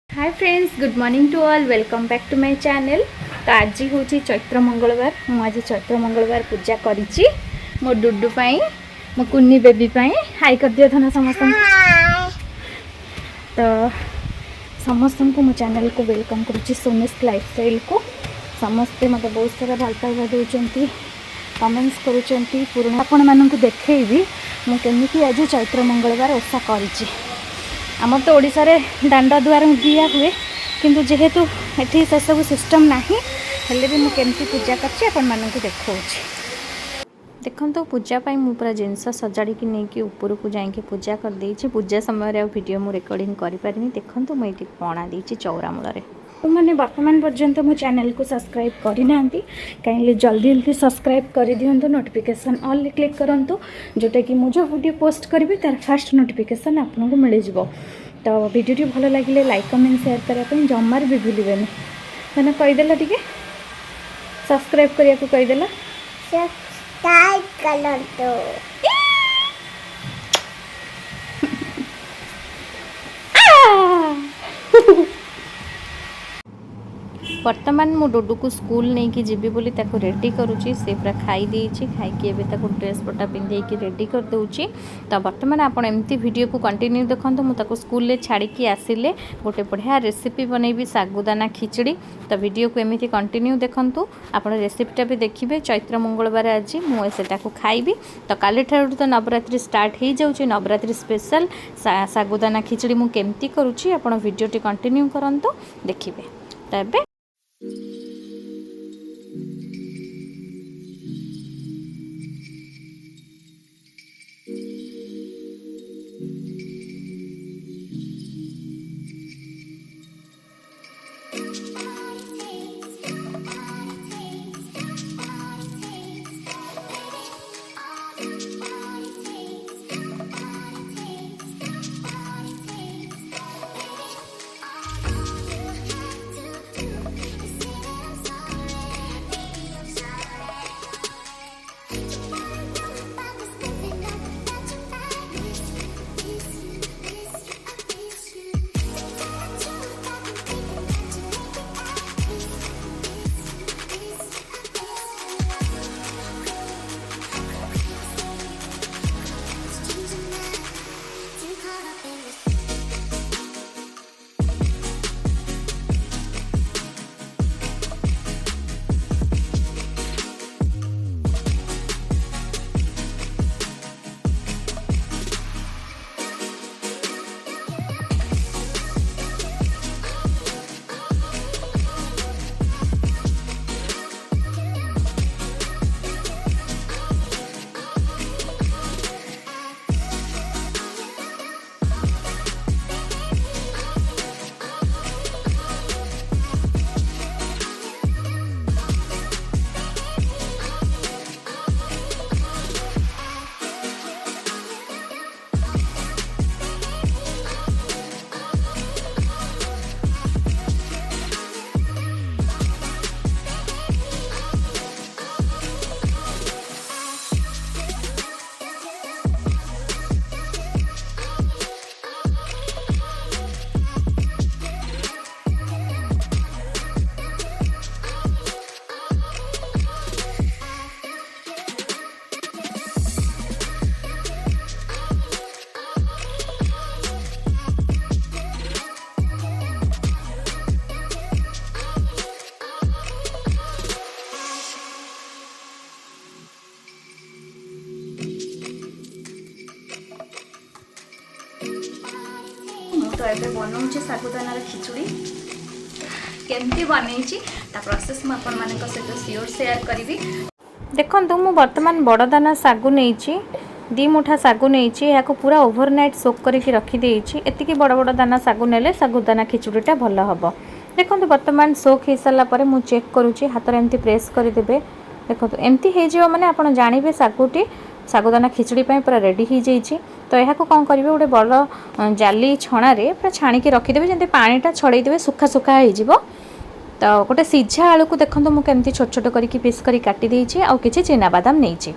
Hi friends, good morning to all. Welcome back to my channel. तो आज हूँ चैत्र मंगलवार। मुझे चैत्र मंगलवार पूजा करी मो डुडू पाई मो कुन्नी बेबी पाई। हाई कर दियो धन समस्त। तो समस्त को मो चैनल को वेलकम करुच्ची सोनिस लाइफस्टाइल को। समस्ते मत बहुत सारा भल पाइबा दौरान कमेंट्स करुँच। पुराणा आपण मानक देखी मुझे आज चैत्र मंगलवार ओषा करी। आमर तो ओडिशा रे दांड दुआर दिया हुए किंतु जेहेतु एठी से सब सिस्टम नाही हेले भी मु केमती पूजा करछि आपण मानन को देखौछि। देखन तो पूजा पाई मु पूरा जिनस सजाड़ी की नहीं कि ऊपर को जाई के पूजा कर देछि। पूजा समय रे वीडियो मु रिकॉर्डिंग करि पारिनी। देखन तो मैं पणा देछि चौरा मूल रे। मैंने वर्तमान पर्यंत मो चैनल को सब्सक्राइब करना कहीं जल्दी जल्दी सब्सक्राइब कर दिंतु। नोटिफिकेशन ऑल क्लिक करूँ जोटा कि मुझे वीडियो पोस्ट करी तार फास्ट नोटिफिकेशन आपको मिल जाव। तो वीडियो भल लगे लाइक कमेंट शेयर करने जमार भी भूलें। मैंने कहीदेल टे सब्सक्राइब करने को कहीदेल। सब्सक्राइब करंतु। वर्तमान मु डुडू को स्कूल नहीं कि जीवी बोली ताको रेडी करुच्ची। से पूरा खाई देछि। खाई के ताको ड्रेस पटा पिंधे कि रेडी कर दउछि। तो वर्तमान आपण एमती वीडियो को कंटिन्यू देखंतु। मु ताको स्कूल ले छाड़ी की आसिले गोटे बढ़िया रेसिपी बनैबी साबुदाना खिचड़ी। तो वीडियो को एमती कंटिन्यू देखंतु। आपण रेसिपीटा भी देखिबे। चैत्र मंगलवार आज मु सेटा को खाइबी। तो काली ठारू तो नवरात्रि स्टार्ट हो जाउछि। नवरात्रि स्पेशल साबुदाना खिचड़ी मु केमती करुच्ची आपण वीडियो टी कंटिन्यू करंतु देखिबे। तबे तो ये बनाऊँ साबुदाना खिचड़ी केमती बनई प्रोसेस मुझे सहित सियोर शेयर करी। देखो मु बर्तमान बड़ दाना सागु नहीं 2 मुठा सागु नहीं पूरा ओवरनाइट सोक करके रखीदे। एतिकी बड़ बड़ दाना सागु नेले साबुदाना खिचड़ीटा भल हम। देखो बर्तमान सोक हो सारापर मुझे चेक करुँची हाथ एमती प्रेस करदे। देखो एमती हो माने आप जानवे सागुटी साबुदाना खिचड़ी पूरा रेडी हो जाइए। तो यह कौन करेंगे गोटे बड़ जाली छणारे पूरा छाणिकी रखीदेवे जमी पानीटा छड़ेदेवे सुखा सुखा हो। तो गोटे सीझा आलू को देखो मुझे केमती छोट छोट करके पीस कर काटी देछि। आउ किछि चीना बादाम नहीं।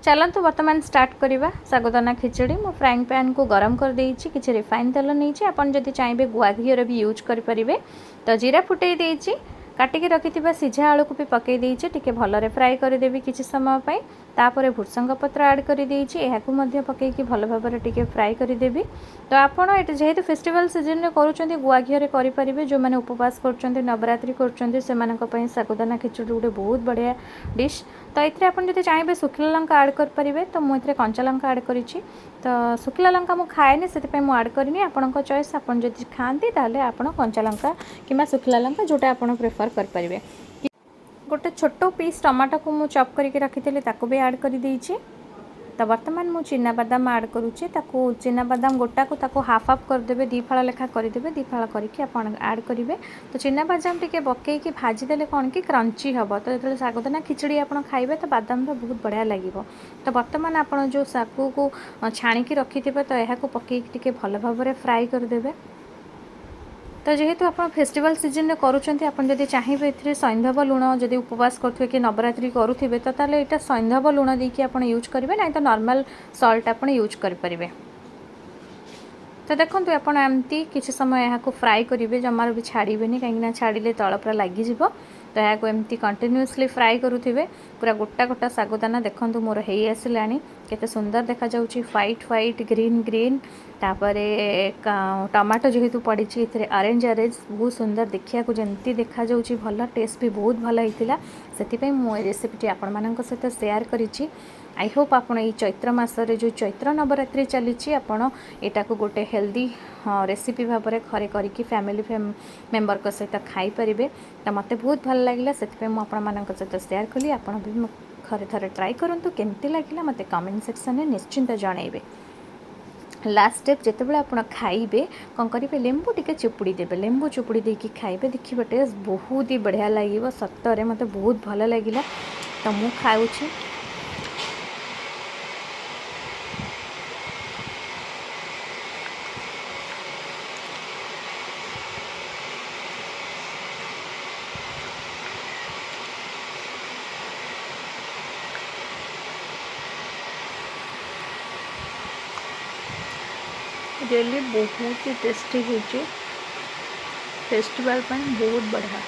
चलतु बर्तमान स्टार्ट करवा साबुदाना खिचड़ी। मो फ्राइंग पैन को गरम कर देइछि, किछि रिफाइन तेल नहीं। आपन जदि चाहिए गुआ घी भी यूज करें। तो जीरा फुटे देइछि, काटिकी रखिथिबा सिझा आलू को भी पकई देइछि, टिके भलरे फ्राई करदेवी किछि समय पई। तापर भुर्संग पत्र ऐड कर देइछि, एहाकु मध्य पकईकी भल भाबरे टिके फ्राई करदेवी। तो आपण एटा जेहेतु फेस्टिवल सीजन रे करूछन्ती गुआ घी रे करि परिबे। जो माने उपवास करछन्ती, नवरात्रि करछन्ती, सेमानक पई साबुदाना खिचड़ी गोटे बहुत बढ़िया डिश। तो ये आप जो चाहिए शुखला लंका ऐड करेंगे। तो मुझे कंचा लंका ऐड करी। तो शुखला लंका मुझे खाएनि से ऐड करनी। आपण चॉइस, आप खाती आप कंचा लंका कि शुखला लंका जोटा आप प्रेफर करेंगे। गोटे छोट पीस टमाटो को मुझे चॉप करके रखी भी ऐड कर देइछि। तो बर्तमान मुझे चिना बादाम ऐड करुच्ची। चिना बादाम गोटा को ताको हाफ हाफ करदे, दी फाड़ लेखा करदे, दी फाड़ करके ऐड करेंगे। तो चिना बादाम टिके पकईकी भाजीदेले कौन कि क्रंची हम। तो जो साबुदाना खिचड़ी आप खाइबे तो बादाम बहुत बढ़िया लगे। तो बर्तमान आप जो सागु को छाणिकी रखिथे तो यह पकईकी टिके भल भाव फ्राई करदे। तो जेहेतु आप फेस्टिवल सीजन में करुँच, आप जब चाहिए ए सैंधव लुण जब उपवास करुवे कि नवरात्रि करुवे तो यहाँ सैंधव लुण देकी आप यूज करेंगे, ना तो नॉर्मल सॉल्ट आप यूज करेंगे। तो देखो आप एमती किसी समय यहाँ फ्राए करेंगे, जमार भी छाड़बे कहीं छाड़े तल पूरा लगिज। तो यहाँ एमती कंटिन्यूअसली फ्राए करुवे पूरा गोटा गोटा साबुदाना। देखो मोर हो आसला केते सुंदर देखा जाउची, व्हाइट व्हाइट ग्रीन ग्रीन। तापर टमाटो जेहेतु पड़ी ऑरेंज ऑरेंज बहुत सुंदर देखा जमती देखा जाउची, भल टेस्ट भी बहुत भल होता। से मो रेसिपी आपण मान सहित शेयर करी। आई होप आपड़ ये चैत्र मासरे जो चैत्र नवरात्रि चली आपड़ यहाँ को गोटे हेल्दी रेसिपी भाव में घरे करके फैमिली मेंबर को सहित खाई पारे। तो मत बहुत भल लगे से मुझे सहित शेयर कली। आपड़ भी घरे थे ट्राए करूँ केमती लगे मत कमेंट सेक्शन में निश्चिंत जनइबे। लास्ट स्टेप जिते आप खाइबे कौन करेंगे, लेंबू टिके चिपुड़ी देवे, लेंबू चिपुड़ी देकी खाइबे, देखिए टेस्ट बहुत ही बढ़िया लगे। सतरे मत बहुत भल लगे। तो मु खाऊँ रियली बहुत ही टेस्टी होची, फेस्टिवल बहुत बढ़िया।